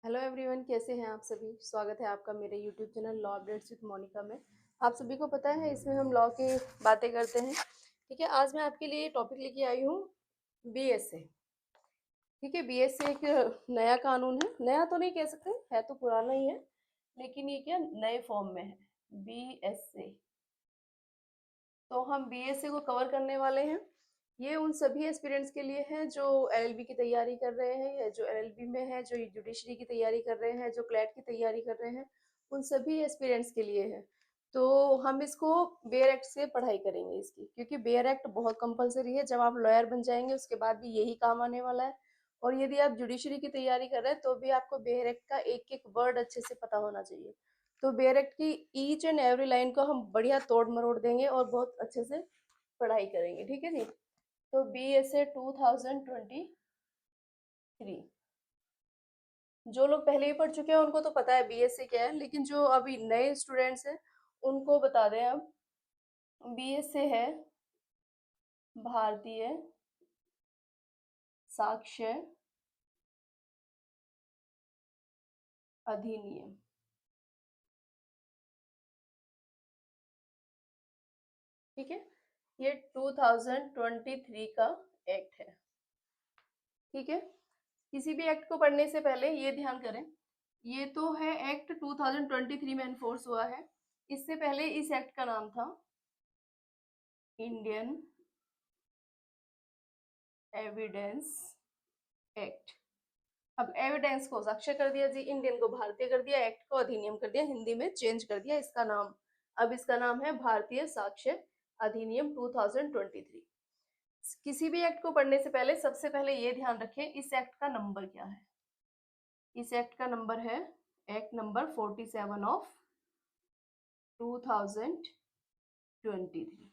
Hello everyone, कैसे हैं आप सभी। स्वागत है आपका मेरे YouTube channel law updates with Monika में। आप सभी को पता है इसमें हम लॉ की बातें करते हैं। ठीक है, आज मैं आपके लिए टॉपिक लेके आई हूँ बीएसए। ठीक है, बीएसए एक नया कानून है। नया तो नहीं कह सकते, है तो पुराना ही है, लेकिन ये क्या नए फॉर्म में है बीएसए। तो हम बीएसए को कवर करने वाले हैं। ये उन सभी एस्पिरेंट्स के लिए है जो एलएलबी की तैयारी कर रहे हैं, या जो एलएलबी में है, जो जुडिशरी की तैयारी कर रहे हैं, जो क्लैट की तैयारी कर रहे हैं, उन सभी एस्पिरेंट्स के लिए है। तो हम इसको बेयर एक्ट से पढ़ाई करेंगे इसकी, क्योंकि बेयर एक्ट बहुत कंपलसरी है। जब आप लॉयर बन जाएंगे उसके बाद भी यही काम आने वाला है। और यदि आप जुडिशरी की तैयारी कर रहे हैं तो भी आपको बेयर एक्ट का एक एक वर्ड अच्छे से पता होना चाहिए। तो बेयर एक्ट की ईच एंड एवरी लाइन को हम बढ़िया तोड़ मरोड़ देंगे और बहुत अच्छे से पढ़ाई करेंगे। ठीक है जी। तो बीएसए 2023, जो लोग पहले ही पढ़ चुके हैं उनको तो पता है बीएसए क्या है, लेकिन जो अभी नए स्टूडेंट्स हैं उनको बता दें अब। बीएसए है भारतीय साक्ष्य अधिनियम। ठीक है, ये 2023 का एक्ट है। ठीक है, किसी भी एक्ट को पढ़ने से पहले ये ध्यान करें, ये तो है एक्ट 2023 में एनफोर्स हुआ है। इससे पहले इस एक्ट का नाम था इंडियन एविडेंस एक्ट। अब एविडेंस को साक्ष्य कर दिया जी, इंडियन को भारतीय कर दिया, एक्ट को अधिनियम कर दिया, हिंदी में चेंज कर दिया इसका नाम। अब इसका नाम है भारतीय साक्ष्य अधिनियम 2023। किसी भी एक्ट को पढ़ने से पहले सबसे पहले ये ध्यान रखें इस एक्ट का नंबर क्या है। इस एक्ट का नंबर है एक्ट नंबर 47 ऑफ 2023।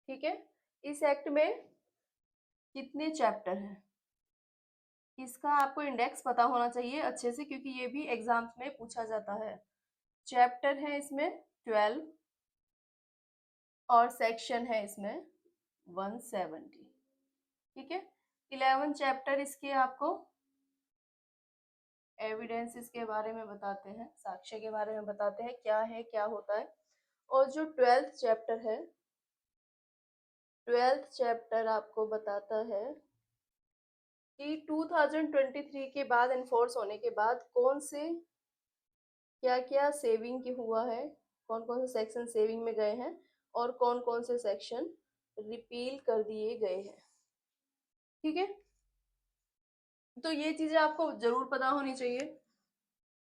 ठीक है, इस एक्ट में कितने चैप्टर हैं इसका आपको इंडेक्स पता होना चाहिए अच्छे से, क्योंकि ये भी एग्जाम्स में पूछा जाता है। चैप्टर है इसमें 12 और सेक्शन है इसमें 170। ठीक है, 11 चैप्टर इसके आपको एविडेंसेस के बारे में बताते हैं, साक्ष्य के बारे में बताते हैं क्या है क्या होता है। और जो 12th चैप्टर है, 12th चैप्टर आपको बताता है कि 2023 के बाद एनफोर्स होने के बाद कौन से क्या क्या सेविंग की हुआ है, कौन कौन से सेक्शन सेविंग में गए हैं और कौन कौन से सेक्शन रिपील कर दिए गए हैं। ठीक है, तो ये चीजें आपको जरूर पता होनी चाहिए।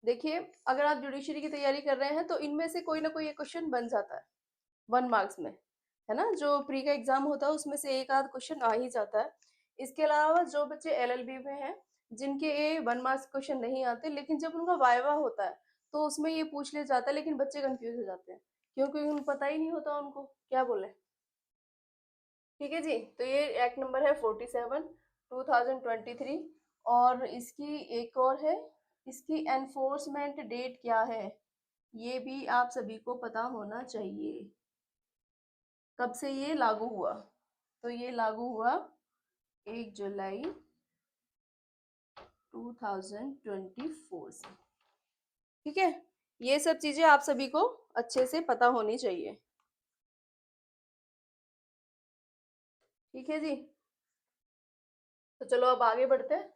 देखिए, अगर आप जुडिशरी की तैयारी कर रहे हैं तो इनमें से कोई ना कोई एक क्वेश्चन बन जाता है 1 मार्क्स में, है ना। जो प्री का एग्जाम होता है उसमें से एक आध क्वेश्चन आ ही जाता है। इसके अलावा जो बच्चे एलएलबी में हैं जिनके ये 1 मार्क्स क्वेश्चन नहीं आते, लेकिन जब उनका वाइवा होता है तो उसमें ये पूछ लिया जाता है, लेकिन बच्चे कंफ्यूज हो जाते हैं क्योंकि उनको पता ही नहीं होता उनको क्या बोले। ठीक है जी, तो ये एक्ट नंबर है 47 2023। और इसकी एक और है, इसकी एनफोर्समेंट डेट क्या है ये भी आप सभी को पता होना चाहिए। कब से ये लागू हुआ, तो ये लागू हुआ 1 जुलाई 2024 से। ठीक है, ये सब चीजें आप सभी को अच्छे से पता होनी चाहिए। ठीक है जी, तो चलो अब आगे बढ़ते हैं।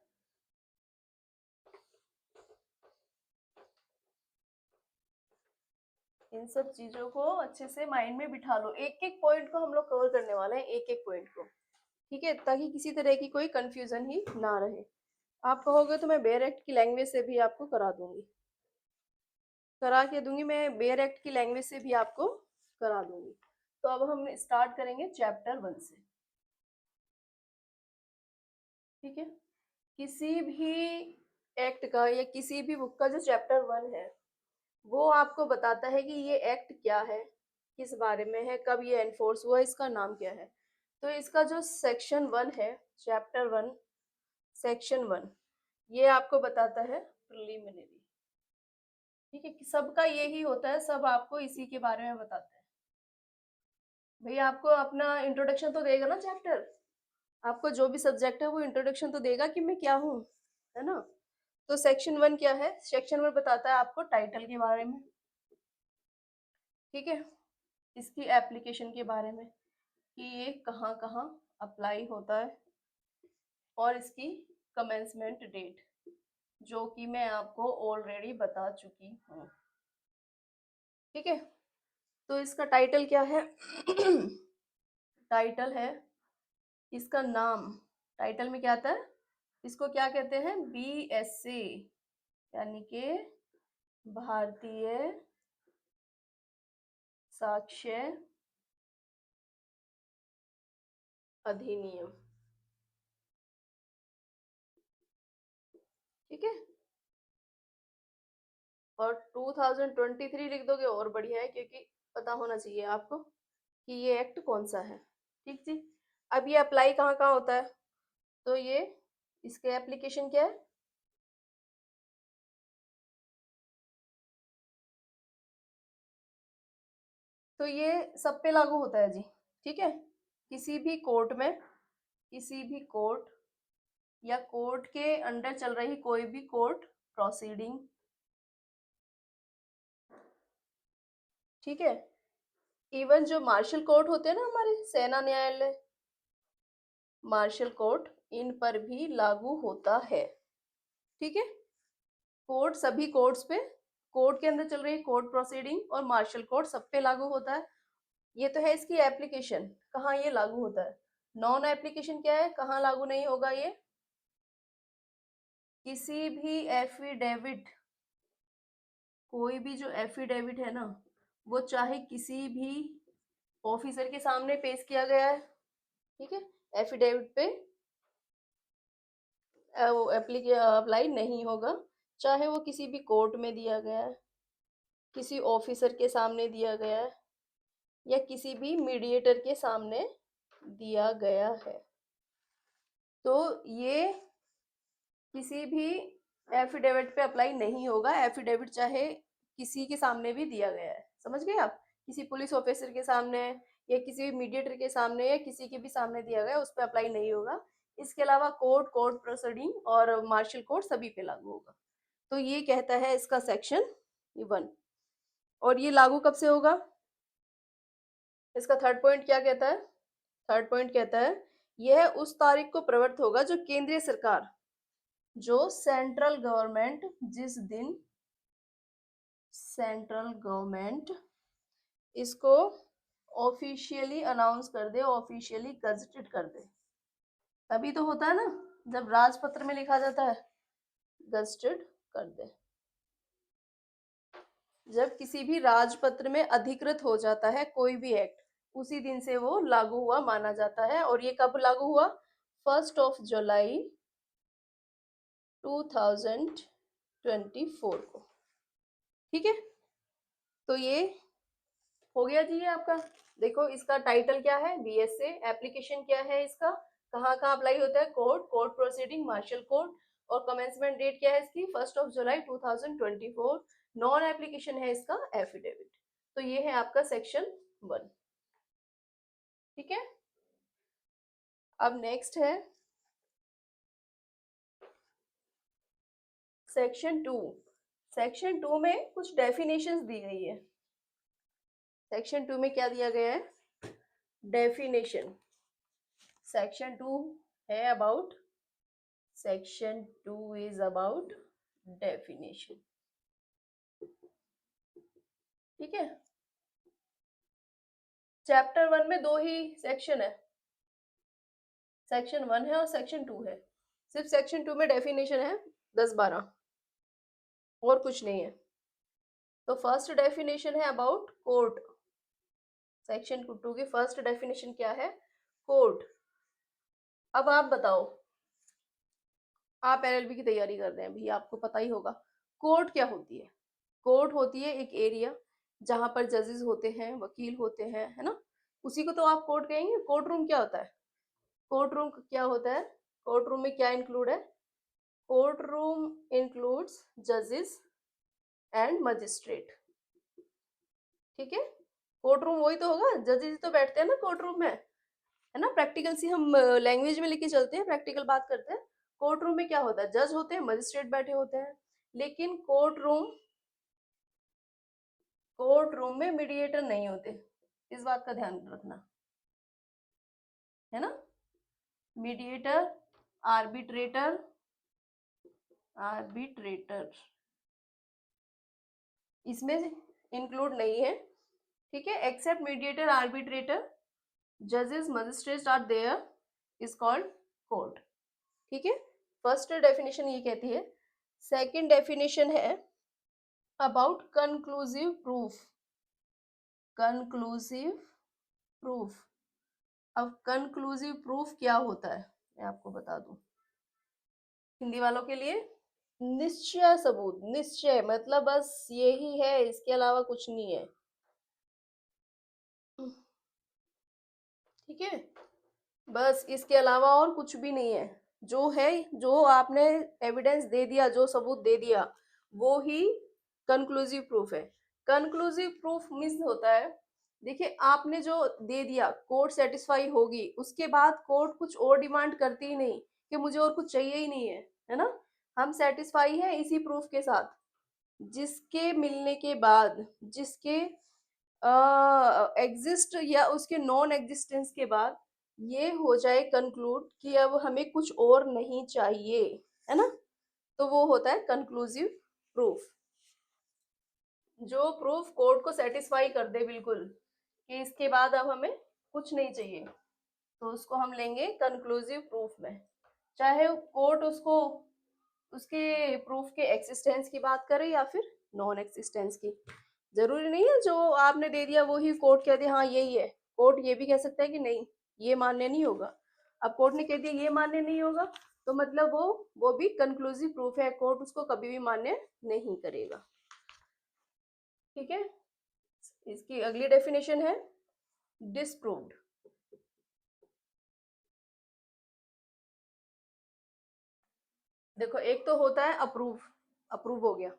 इन सब चीजों को अच्छे से माइंड में बिठा लो, एक एक पॉइंट को हम लोग कवर करने वाले हैं, एक एक पॉइंट को। ठीक है, ताकि किसी तरह की कोई कंफ्यूजन ही ना रहे। आप कहोगे तो मैं बेयर एक्ट की लैंग्वेज से भी आपको करा दूंगी, करा के दूंगी, मैं बेयर एक्ट की लैंग्वेज से भी आपको करा दूंगी। तो अब हम स्टार्ट करेंगे चैप्टर 1 से। ठीक है, किसी भी एक्ट का या किसी भी बुक का जो चैप्टर 1 है वो आपको बताता है कि ये एक्ट क्या है, किस बारे में है, कब ये एनफोर्स हुआ, इसका नाम क्या है। तो इसका जो सेक्शन 1 है, चैप्टर 1 सेक्शन 1, ये आपको बताता है प्रिलिमिनरी। ठीक है, कि सबका यही होता है, सब आपको इसी के बारे में बताते हैं। भैया आपको अपना इंट्रोडक्शन तो देगा ना चैप्टर, आपको जो भी सब्जेक्ट है वो इंट्रोडक्शन तो देगा कि मैं क्या हूँ, है ना। तो सेक्शन 1 क्या है? सेक्शन 1 बताता है आपको टाइटल के बारे में, ठीक है, इसकी एप्लीकेशन के बारे में कि ये कहाँ कहाँ अप्लाई होता है, और इसकी कमेंसमेंट डेट जो कि मैं आपको ऑलरेडी बता चुकी हूँ, ठीक है। तो इसका टाइटल क्या है? टाइटल है, इसका नाम, टाइटल में क्या आता है? इसको क्या कहते हैं? BSA, यानी कि भारतीय साक्ष्य अधिनियम, ठीक है। और 2023 लिख दोगे और बढ़िया है, क्योंकि पता होना चाहिए आपको कि ये एक्ट कौन सा है, ठीक जी। अब ये अप्लाई कहाँ कहाँ होता है? तो ये इसके एप्लीकेशन क्या है? तो ये सब पे लागू होता है जी, ठीक है। किसी भी कोर्ट में, किसी भी कोर्ट या कोर्ट के अंडर चल रही कोई भी कोर्ट प्रोसीडिंग, ठीक है। इवन जो मार्शल कोर्ट होते हैं ना हमारे, सेना न्यायालय, मार्शल कोर्ट, इन पर भी लागू होता है, ठीक है। कोर्ट, सभी कोर्ट्स पे, कोर्ट के अंदर चल रही कोर्ट प्रोसीडिंग और मार्शल कोर्ट सब पे लागू होता है। ये तो है इसकी एप्लीकेशन, कहाँ ये लागू होता है। नॉन एप्लीकेशन क्या है, कहाँ लागू नहीं होगा ये? किसी भी एफिडेविट, कोई भी जो एफिडेविट है ना, वो चाहे किसी भी ऑफिसर के सामने पेश किया गया है, ठीक है, एफिडेविट पे वो अप्लाई नहीं होगा, चाहे वो किसी भी कोर्ट में दिया गया है, किसी ऑफिसर के सामने दिया गया है, या किसी भी मीडिएटर के सामने दिया गया है। तो ये किसी भी एफिडेविट पे अप्लाई नहीं होगा। एफिडेविट चाहे किसी के सामने भी दिया गया है, समझ गए आप, किसी पुलिस ऑफिसर के सामने या किसी भी मीडिएटर के सामने या किसी के भी सामने दिया गया, उस पर अप्लाई नहीं होगा। इसके अलावा कोर्ट, कोर्ट प्रोसीडिंग और मार्शल कोर्ट सभी पे लागू होगा। तो ये कहता है इसका सेक्शन 1। और ये लागू कब से होगा? इसका थर्ड पॉइंट क्या कहता है? थर्ड पॉइंट कहता है यह उस तारीख को प्रवृत्त होगा जो केंद्रीय सरकार, जो सेंट्रल गवर्नमेंट जिस दिन सेंट्रल गवर्नमेंट इसको ऑफिशियली अनाउंस कर दे, ऑफिशियली गजटेड कर दे, तभी तो होता है ना, जब राजपत्र में लिखा जाता है, गजटेड कर दे। जब किसी भी राजपत्र में अधिकृत हो जाता है कोई भी एक्ट, उसी दिन से वो लागू हुआ माना जाता है। और ये कब लागू हुआ? 1 जुलाई 2024 को, ठीक है। तो ये हो गया जी, ये आपका। देखो इसका टाइटल क्या है? BSA। एप्लीकेशन क्या है इसका? कहाँ कहाँ अप्लाई होता है? Court, court proceeding, martial court. और कमेंसमेंट डेट क्या है इसकी? 1 जुलाई 2024। नॉन एप्लीकेशन है इसका एफिडेविट। तो ये है आपका सेक्शन 1, ठीक है। अब नेक्स्ट है सेक्शन 2। सेक्शन 2 में कुछ डेफिनेशंस दी गई है। सेक्शन 2 में क्या दिया गया है? डेफिनेशन। सेक्शन 2 है about, section 2 is about definition, ठीक है। चैप्टर 1 में 2 ही सेक्शन है, सेक्शन 1 है और सेक्शन 2 है। सिर्फ सेक्शन 2 में डेफिनेशन है 10-12, और कुछ नहीं है। तो फर्स्ट डेफिनेशन है अबाउट कोर्ट। सेक्शन 2 की फर्स्ट डेफिनेशन क्या है? कोर्ट। अब आप बताओ, आप LLB की तैयारी कर रहे हैं भी, आपको पता ही होगा कोर्ट क्या होती है। कोर्ट होती है एक एरिया जहां पर जजेस होते हैं, वकील होते हैं, है ना, उसी को तो आप कोर्ट कहेंगे। कोर्ट रूम क्या होता है? कोर्ट रूम क्या होता है? कोर्ट रूम में क्या इंक्लूड है? कोर्ट रूम इंक्लूड्स जजेस एंड मजिस्ट्रेट, ठीक है। कोर्ट रूम वही तो होगा, जजेस तो बैठते हैं ना कोर्ट रूम में, है ना। प्रैक्टिकल सी हम लैंग्वेज में लेके चलते हैं, प्रैक्टिकल बात करते हैं। कोर्ट रूम में क्या होता है, जज होते हैं, मजिस्ट्रेट बैठे होते हैं, लेकिन कोर्ट रूम में मीडिएटर नहीं होते, इस बात का ध्यान रखना है ना। मीडिएटर, आर्बिट्रेटर, आर्बिट्रेटर इसमें इंक्लूड नहीं है, ठीक है। एक्सेप्ट मीडिएटर, आर्बिट्रेटर, जजेस, magistrates are there, is called court, ठीक है। फर्स्ट डेफिनेशन ये कहती है। सेकंड डेफिनेशन है about conclusive proof. Conclusive proof, अब कंक्लूसिव प्रूफ क्या होता है मैं आपको बता दूं हिंदी वालों के लिए। निश्चय सबूत, निश्चय मतलब बस यही है, इसके अलावा कुछ नहीं है, ठीक है। बस इसके अलावा और कुछ भी नहीं है, जो है, जो आपने एविडेंस दे दिया, जो सबूत दे दिया, वो ही कंक्लूसिव प्रूफ है। कंक्लूसिव प्रूफ मीन्स होता है, देखिए आपने जो दे दिया, कोर्ट सेटिस्फाई होगी, उसके बाद कोर्ट कुछ और डिमांड करती ही नहीं कि मुझे और कुछ चाहिए ही नहीं है ना। हम सेटिस्फाई है इसी प्रूफ के साथ, जिसके मिलने के बाद, जिसके एग्जिस्ट या उसके नॉन एग्जिस्टेंस के बाद ये हो जाए कंक्लूड कि अब हमें कुछ और नहीं चाहिए, है ना, तो वो होता है कंक्लूसिव प्रूफ। जो प्रूफ कोर्ट को सेटिस्फाई कर दे बिल्कुल कि इसके बाद अब हमें कुछ नहीं चाहिए, तो उसको हम लेंगे कंक्लूसिव प्रूफ में। चाहे कोर्ट उसको, उसके प्रूफ के एक्सिस्टेंस की बात करे या फिर नॉन एक्सिस्टेंस की, जरूरी नहीं है जो आपने दे दिया वो ही कोर्ट कह दे हाँ यही है। कोर्ट ये भी कह सकता है कि नहीं ये मान्य नहीं होगा। अब कोर्ट ने कह दिया ये मान्य नहीं होगा, तो मतलब वो भी कंक्लूसिव प्रूफ है, कोर्ट उसको कभी भी मान्य नहीं करेगा, ठीक है। इसकी अगली डेफिनेशन है डिसप्रूव्ड। देखो एक तो होता है अप्रूव, अप्रूव हो गया,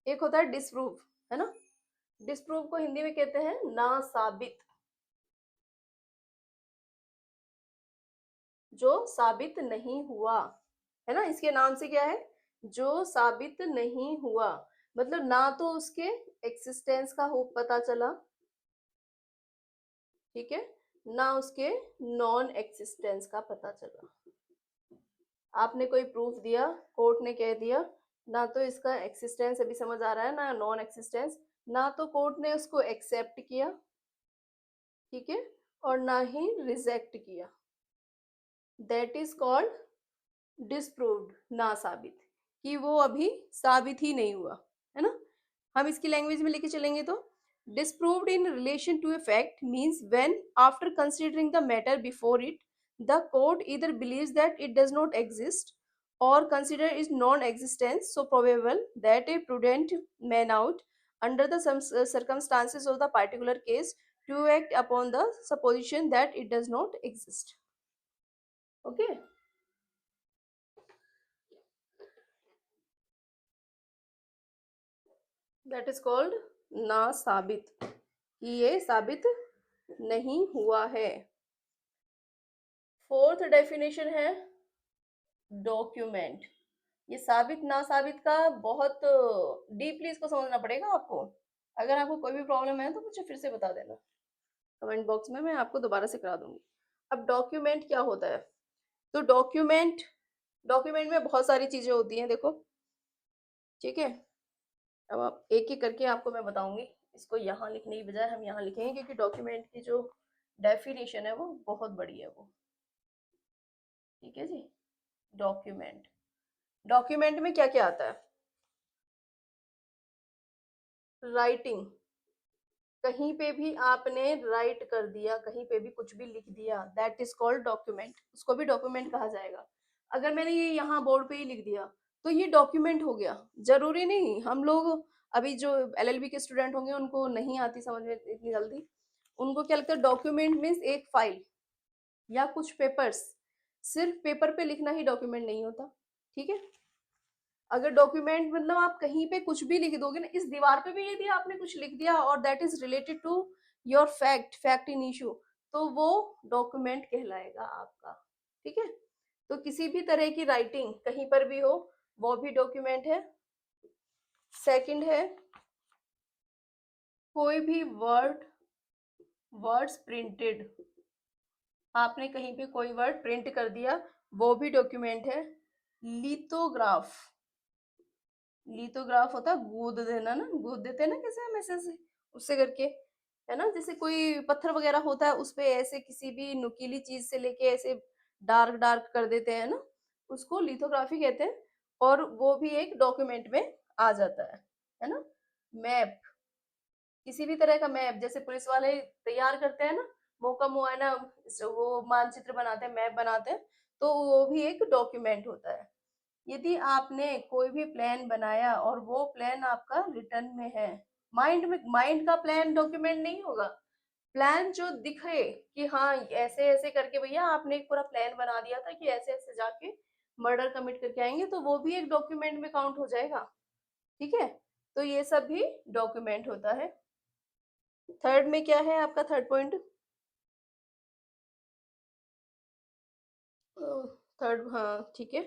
एक होता है डिसप्रूव, है ना। डिसप्रूव को हिंदी में कहते हैं ना साबित, जो साबित नहीं हुआ, है ना। इसके नाम से क्या है, जो साबित नहीं हुआ, मतलब ना तो उसके एक्सिस्टेंस का हो पता चला, ठीक है, ना उसके नॉन एक्सिस्टेंस का पता चला। आपने कोई प्रूफ दिया, कोर्ट ने कह दिया, ना तो इसका एक्सिस्टेंस अभी समझ आ रहा है ना नॉन एक्सिस्टेंस, ना तो कोर्ट ने उसको एक्सेप्ट किया, ठीक है, और ना ही रिजेक्ट किया, दैट इज कॉल्ड डिसप्रूव्ड, ना साबित, कि वो अभी साबित ही नहीं हुआ, है ना। हम इसकी लैंग्वेज में लेके चलेंगे तो disproved in relation to a fact means when after considering the matter before it the court either believes that it does not exist or consider its non-existence so probable that a prudent man out under the circumstances of the particular case to act upon the supposition that it does not exist. Okay. That is called ना साबित, कि ये साबित नहीं हुआ है। Fourth definition है document. ये साबित ना साबित का बहुत डीपली इसको समझना पड़ेगा आपको। अगर आपको कोई भी प्रॉब्लम है तो मुझे फिर से बता देना कमेंट बॉक्स में, मैं आपको दोबारा से करा दूंगी। अब डॉक्यूमेंट क्या होता है, तो डॉक्यूमेंट, डॉक्यूमेंट में बहुत सारी चीजें होती हैं देखो, ठीक है। अब आप एक एक करके आपको मैं बताऊंगी, इसको यहाँ लिखने की बजाय हम यहाँ लिखेंगे क्योंकि डॉक्यूमेंट की जो डेफिनेशन है वो बहुत बड़ी है वो, ठीक है जी। डॉक्यूमेंट, डॉक्यूमेंट में क्या क्या आता है, राइटिंग, कहीं पे भी आपने राइट कर दिया, कहीं पे भी कुछ भी लिख दिया, दैट इज कॉल्ड डॉक्यूमेंट, उसको भी डॉक्यूमेंट कहा जाएगा। अगर मैंने ये यहाँ बोर्ड पे ही लिख दिया तो ये डॉक्यूमेंट हो गया। जरूरी नहीं, हम लोग अभी जो एलएलबी के स्टूडेंट होंगे उनको नहीं आती समझ में इतनी जल्दी, उनको क्या लगता है डॉक्यूमेंट मीन्स एक फाइल या कुछ पेपर्स, सिर्फ पेपर पे लिखना ही डॉक्यूमेंट नहीं होता, ठीक है। अगर डॉक्यूमेंट मतलब आप कहीं पे कुछ भी लिख दोगे ना, इस दीवार पे भी यदि आपने कुछ लिख दिया और that is related to your fact, fact in issue, तो वो डॉक्यूमेंट कहलाएगा आपका, ठीक है। तो किसी भी तरह की राइटिंग कहीं पर भी हो वो भी डॉक्यूमेंट है। सेकंड है कोई भी वर्ड्स प्रिंटेड, आपने कहीं पे कोई वर्ड प्रिंट कर दिया वो भी डॉक्यूमेंट है। लिथोग्राफ, लिथोग्राफ होता है गूंद देना ना, गूंद देते हैं ना कैसे हम ऐसे ऐसे उससे करके, है ना, जैसे कोई पत्थर वगैरह होता है उस पे ऐसे किसी भी नुकीली चीज से लेके ऐसे डार्क डार्क कर देते हैं ना, उसको लिथोग्राफी कहते हैं। और वो भी एक डॉक्यूमेंट में आ जाता है ना। मैप, किसी भी तरह का मैप जैसे पुलिस वाले तैयार करते हैं ना, मौका मुआयना, वो मानचित्र बनाते हैं, मैप बनाते हैं, तो वो भी एक डॉक्यूमेंट होता है। यदि आपने कोई भी प्लान बनाया और वो प्लान आपका रिटर्न में है, माइंड का प्लान डॉक्यूमेंट नहीं होगा, प्लान जो दिखे कि हाँ ऐसे ऐसे करके भैया आपने एक पूरा प्लान बना दिया था कि ऐसे ऐसे जाके मर्डर कमिट करके आएंगे, तो वो भी एक डॉक्यूमेंट में काउंट हो जाएगा। ठीक है, तो ये सब भी डॉक्यूमेंट होता है। थर्ड में क्या है आपका थर्ड पॉइंट? थर्ड, हाँ ठीक है।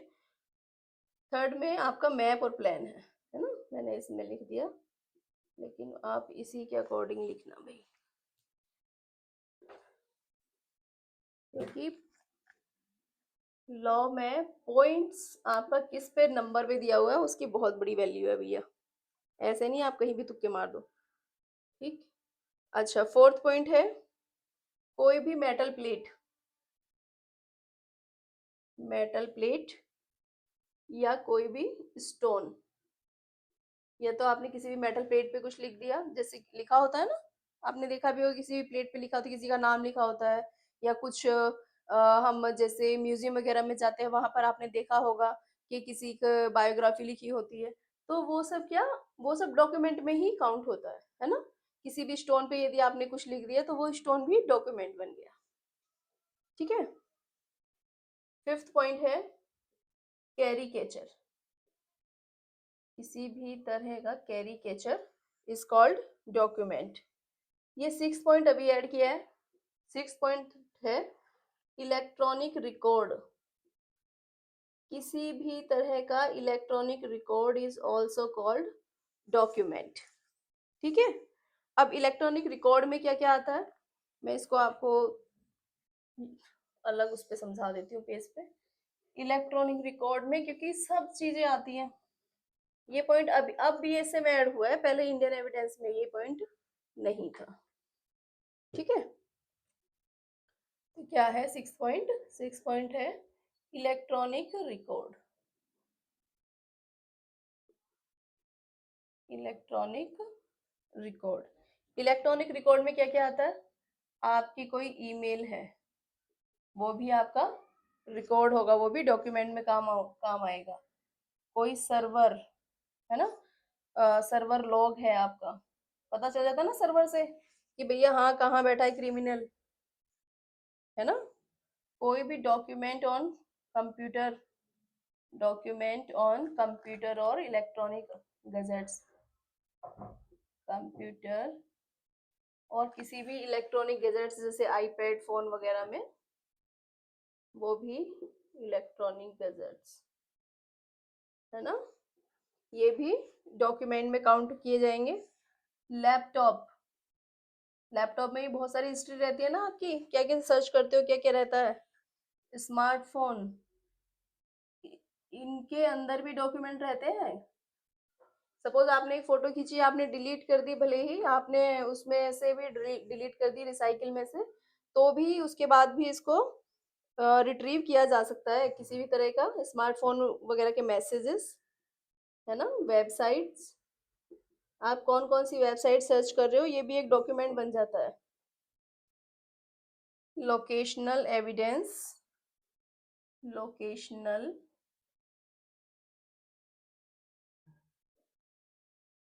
थर्ड में आपका मैप और प्लान है ना, मैंने इसमें लिख दिया, लेकिन आप इसी के अकॉर्डिंग लिखना भाई, क्योंकि लॉ में पॉइंट्स आपका किस पे नंबर पे दिया हुआ है उसकी बहुत बड़ी वैल्यू है भैया, ऐसे नहीं आप कहीं भी तुक्के मार दो। ठीक, अच्छा फोर्थ पॉइंट है कोई भी मेटल प्लेट या कोई भी स्टोन, या तो आपने किसी भी मेटल प्लेट पे कुछ लिख दिया, जैसे लिखा होता है ना, आपने देखा भी होगा किसी भी प्लेट पे लिखा होता है, किसी का नाम लिखा होता है, या कुछ हम जैसे म्यूजियम वगैरह में जाते हैं वहां पर आपने देखा होगा कि किसी की बायोग्राफी लिखी होती है, तो वो सब क्या, वो सब डॉक्यूमेंट में ही काउंट होता है ना। किसी भी स्टोन पे यदि आपने कुछ लिख दिया तो वो स्टोन भी डॉक्यूमेंट बन गया। ठीक है, फिफ्थ पॉइंट है कैरीकेचर, किसी भी तरह का कैरीकेचर इज कॉल्ड डॉक्यूमेंट। ये सिक्स पॉइंट अभी ऐड किया है। सिक्स पॉइंट है इलेक्ट्रॉनिक रिकॉर्ड, किसी भी तरह का electronic record is also called document. ठीक है, अब इलेक्ट्रॉनिक रिकॉर्ड में क्या क्या आता है, मैं इसको आपको अलग उस पे समझा देती हूँ पेज पे। इलेक्ट्रॉनिक रिकॉर्ड में क्योंकि सब चीजें आती हैं, ये पॉइंट अब बीएसए में ऐड हुआ है, पहले इंडियन एविडेंस में ये पॉइंट नहीं था। ठीक है, तो क्या है सिक्स पॉइंट? सिक्स पॉइंट है electronic record. Electronic record, electronic record में क्या क्या आता है, आपकी कोई ईमेल है वो भी आपका रिकॉर्ड होगा, वो भी डॉक्यूमेंट में काम आएगा। कोई सर्वर है ना, सर्वर लॉग है आपका, पता चल जाता है ना सर्वर से कि भैया हाँ कहाँ बैठा है क्रिमिनल, है ना। कोई भी डॉक्यूमेंट ऑन कंप्यूटर और इलेक्ट्रॉनिक गैजेट्स, कंप्यूटर और किसी भी इलेक्ट्रॉनिक गैजेट्स जैसे आईपैड फोन वगैरह में, वो भी इलेक्ट्रॉनिक गैजेट्स है ना, ये भी डॉक्यूमेंट में काउंट किए जाएंगे। लैपटॉप, लैपटॉप में भी बहुत सारी हिस्ट्री रहती है ना आपकी, क्या क्या सर्च करते हो क्या क्या रहता है। स्मार्टफोन, इनके अंदर भी डॉक्यूमेंट रहते हैं। सपोज आपने एक फोटो खींची, आपने डिलीट कर दी, भले ही आपने उसमें से भी डिलीट कर दी रिसाइकिल में से, तो भी उसके बाद भी इसको रिट्रीव किया जा सकता है, किसी भी तरह का स्मार्टफोन वगैरह के मैसेजेस, है ना। वेबसाइट्स, आप कौन कौन सी वेबसाइट सर्च कर रहे हो ये भी एक डॉक्यूमेंट बन जाता है। Locational evidence, locational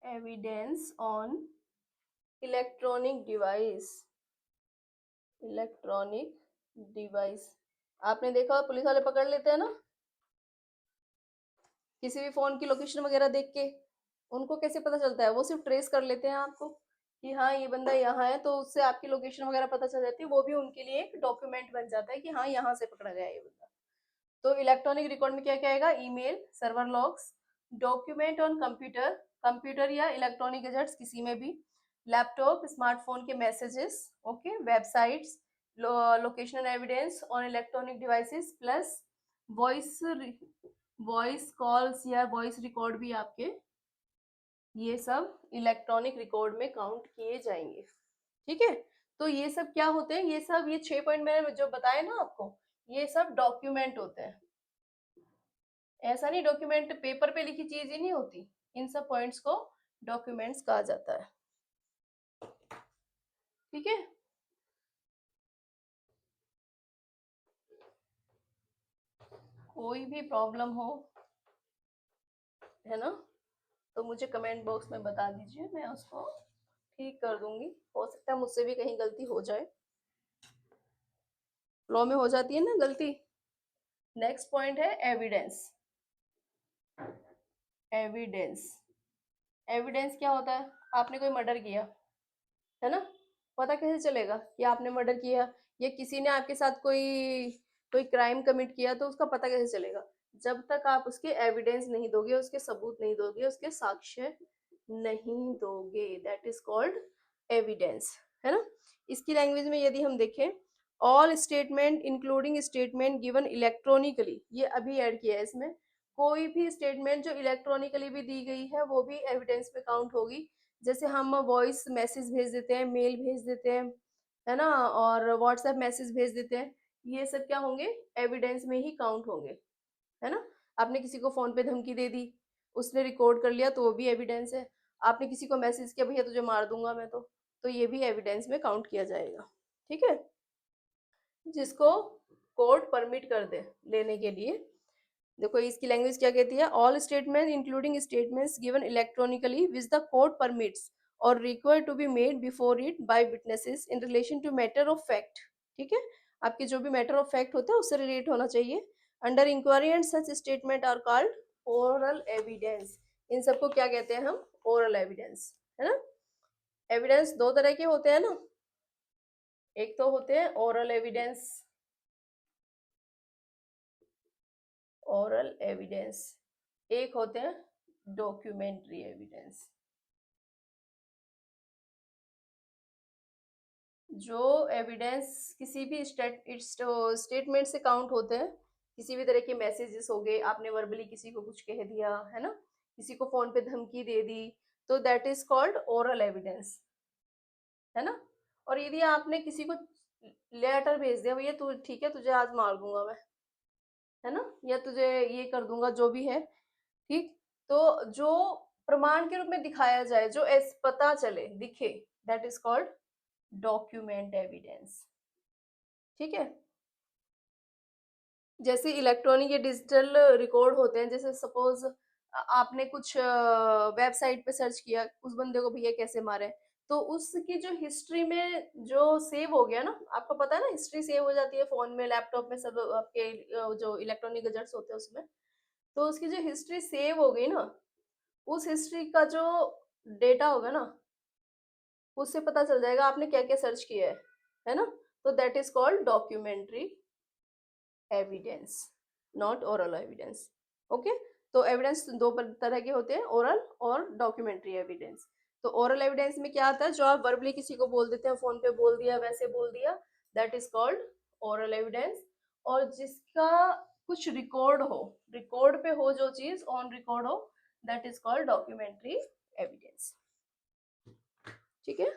evidence on electronic device, electronic device, आपने देखा पुलिस वाले पकड़ लेते हैं ना किसी भी फोन की लोकेशन वगैरह देख के, उनको कैसे पता चलता है, वो सिर्फ ट्रेस कर लेते हैं आपको कि हाँ ये बंदा यहाँ है, तो उससे आपकी लोकेशन वगैरह पता चल जाती है, वो भी उनके लिए एक डॉक्यूमेंट बन जाता है कि हाँ यहाँ से पकड़ा गया ये बंदा। तो इलेक्ट्रॉनिक रिकॉर्ड में क्या क्या आएगा? Email, server logs, document on computer, computer या इलेक्ट्रॉनिक गैजेट्स किसी में भी, लैपटॉप, स्मार्टफोन के messages, okay, websites, locational evidence on electronic devices, plus voice voice calls या वॉइस रिकॉर्ड भी आपके, ये सब इलेक्ट्रॉनिक रिकॉर्ड में काउंट किए जाएंगे। ठीक है, तो ये सब क्या होते हैं? ये सब, ये 6 पॉइंट मैंने जो बताए ना आपको, ये सब डॉक्यूमेंट होते हैं। ऐसा नहीं डॉक्यूमेंट पेपर पे लिखी चीज ही नहीं होती, इन सब पॉइंट्स को डॉक्यूमेंट्स कहा जाता है। ठीक है, कोई भी प्रॉब्लम हो, है ना, तो मुझे कमेंट बॉक्स में बता दीजिए, मैं उसको ठीक कर दूंगी। हो सकता है मुझसे भी कहीं गलती हो जाए, लॉ में हो जाती है ना गलती। नेक्स्ट पॉइंट है एविडेंस। एविडेंस, एविडेंस क्या होता है? आपने कोई मर्डर किया, है ना, पता कैसे चलेगा कि आपने मर्डर किया, या किसी ने आपके साथ कोई कोई क्राइम कमिट किया, तो उसका पता कैसे चलेगा? जब तक आप उसके एविडेंस नहीं दोगे, उसके सबूत नहीं दोगे, उसके साक्ष्य नहीं दोगे, दैट इज कॉल्ड एविडेंस, है ना। इसकी लैंग्वेज में यदि हम देखें, all statement including statement given electronically, ये अभी ऐड किया है इसमें, कोई भी स्टेटमेंट जो इलेक्ट्रॉनिकली भी दी गई है वो भी एविडेंस में काउंट होगी। जैसे हम वॉइस मैसेज भेज देते हैं, मेल भेज देते हैं, है ना, और व्हाट्सएप मैसेज भेज देते हैं, ये सब क्या होंगे? एविडेंस में ही काउंट होंगे, है ना। आपने किसी को फोन पे धमकी दे दी, उसने रिकॉर्ड कर लिया, तो वो भी एविडेंस है। आपने किसी को मैसेज किया, भैया तुझे मार दूंगा मैं, तो ये भी एविडेंस में काउंट किया जाएगा। ठीक है, जिसको कोर्ट परमिट कर दे लेने के लिए। देखो इसकी लैंग्वेज क्या कहती है, all statement including statements given electronically which the court permits और required to be made before it by witnesses in relation to matter of fact. ठीक है, आपके जो भी मैटर ऑफ फैक्ट होता है उससे रिलेट होना चाहिए। Under inquiry and such statement are called oral evidence. इन सबको क्या कहते हैं हम? ओरल एविडेंस, है ना। एविडेंस दो तरह के होते हैं ना, एक तो होते हैं ओरल एविडेंस, ओरल एविडेंस, एक होते हैं डॉक्यूमेंट्री एविडेंस। जो एविडेंस किसी भी स्टेटमेंट से काउंट होते हैं, किसी भी तरह के मैसेजेस हो गए, आपने वर्बली किसी को कुछ कह दिया, है ना, किसी को फोन पे धमकी दे दी, तो that is called oral evidence, है ना। और यदि आपने किसी को लेटर भेज दिया, भैया तू ठीक है, तुझे आज मार दूंगा मैं, है ना, या तुझे ये कर दूंगा, जो भी है, ठीक, तो जो प्रमाण के रूप में दिखाया जाए, जो ऐस पता चले, दिखे, that is called document evidence. ठीक है, जैसे इलेक्ट्रॉनिक या डिजिटल रिकॉर्ड होते हैं, जैसे सपोज आपने कुछ वेबसाइट पे सर्च किया, उस बंदे को भैया कैसे मारे, तो उसकी जो हिस्ट्री में जो सेव हो गया ना, आपको पता है ना, हिस्ट्री सेव हो जाती है फोन में, लैपटॉप में, सब आपके जो इलेक्ट्रॉनिक गैजेट्स होते हैं उसमें, तो उसकी जो हिस्ट्री सेव हो गई ना, उस हिस्ट्री का जो डेटा होगा ना, उससे पता चल जाएगा आपने क्या क्या सर्च किया है ना, तो that is called documentary evidence, not oral evidence. Okay, तो एविडेंस दो तरह के होते हैं, ओरल और डॉक्यूमेंट्री एविडेंस। तो ओरल एविडेंस में क्या आता है? जो आप वर्बली किसी को बोल देते हैं, फोन पे बोल दिया, वैसे बोल दिया, that is called oral evidence. और जिसका कुछ रिकॉर्ड हो, रिकॉर्ड पे हो जो चीज, ऑन रिकॉर्ड हो, that is called documentary evidence. ठीक है,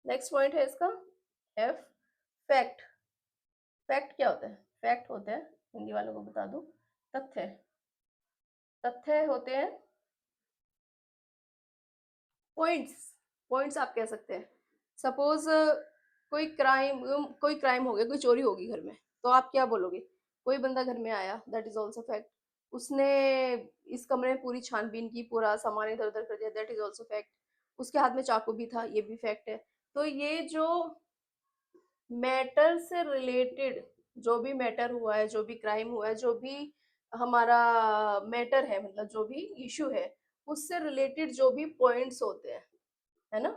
नेक्स्ट पॉइंट है इसका एफ, फैक्ट। फैक्ट क्या होता है? फैक्ट होते हैं, हिंदी वालों को बता दूं, तथ्य। तथ्य होते हैं पॉइंट्स, पॉइंट्स आप कह सकते हैं। सपोज कोई क्राइम हो गया, कोई चोरी होगी घर में, तो आप क्या बोलोगे? कोई बंदा घर में आया, दैट इज ऑल्सो फैक्ट। उसने इस कमरे में पूरी छानबीन की, पूरा सामान इधर उधर कर दिया, दैट इज ऑल्सो फैक्ट। उसके हाथ में चाकू भी था, ये भी फैक्ट है। तो ये जो मैटर से रिलेटेड, जो भी मैटर हुआ है, जो भी क्राइम हुआ है, जो भी हमारा मैटर है, मतलब जो भी इशू है, उससे रिलेटेड जो भी पॉइंट्स होते हैं, है ना,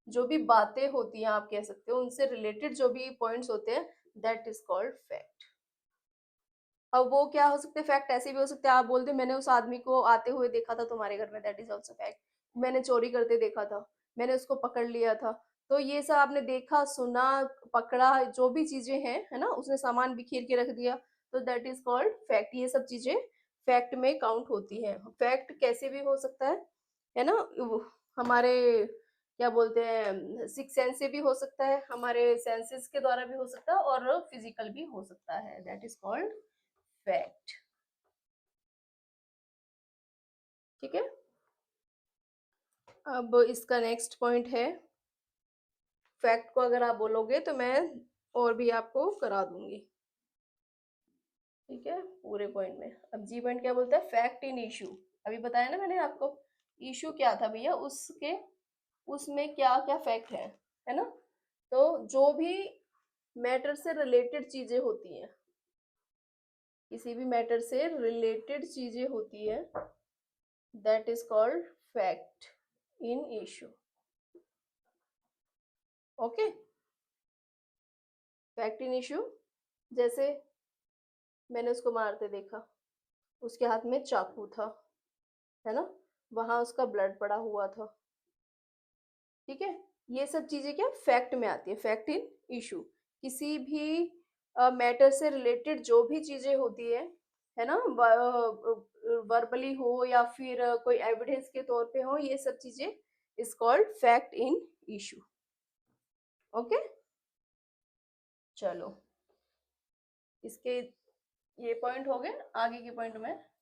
जो भी बातें होती हैं, आप कह सकते हो, उनसे रिलेटेड जो भी पॉइंट्स होते हैं, दैट इज कॉल्ड फैक्ट। अब वो क्या हो सकते हैं, फैक्ट ऐसे भी हो सकते हैं, आप बोलते मैंने उस आदमी को आते हुए देखा था तुम्हारे घर में, दैट इज ऑल्सो फैक्ट। मैंने चोरी करते देखा था, मैंने उसको पकड़ लिया था। तो ये सब आपने देखा, सुना, पकड़ा, जो भी चीजें हैं, है ना, उसने सामान बिखेर के रख दिया, तो दैट इज कॉल्ड फैक्ट। ये सब चीजें फैक्ट में काउंट होती है। फैक्ट कैसे भी हो सकता है ना, हमारे क्या बोलते हैं, सिक्स सेंस से भी हो सकता है, हमारे सेंसेस के द्वारा भी हो सकता है, और फिजिकल भी हो सकता है, दैट इज कॉल्ड फैक्ट। ठीक है। अब इसका नेक्स्ट पॉइंट है, फैक्ट को अगर आप बोलोगे तो मैं और भी आपको करा दूंगी। ठीक है, पूरे पॉइंट में। अब जी पॉइंट क्या बोलता है, फैक्ट इन इशू। अभी बताया ना मैंने आपको, इशू क्या था भैया, उसके उसमें क्या क्या फैक्ट है ना। तो जो भी मैटर से रिलेटेड चीजें होती हैं, किसी भी मैटर से रिलेटेड चीजें होती है, that is called fact in issue. Okay, fact in issue. जैसे मैंने उसको मारते देखा, उसके हाथ में चाकू था, है ना, वहां उसका ब्लड पड़ा हुआ था। ठीक है, ये सब चीजें क्या फैक्ट में आती है, फैक्ट इन इशू। किसी भी मैटर से रिलेटेड जो भी चीजें होती है ना, वर्बली हो या फिर कोई एविडेंस के तौर पे हो, ये सब चीजें is called fact in issue. Okay, चलो, इसके ये पॉइंट हो गए, आगे के पॉइंट में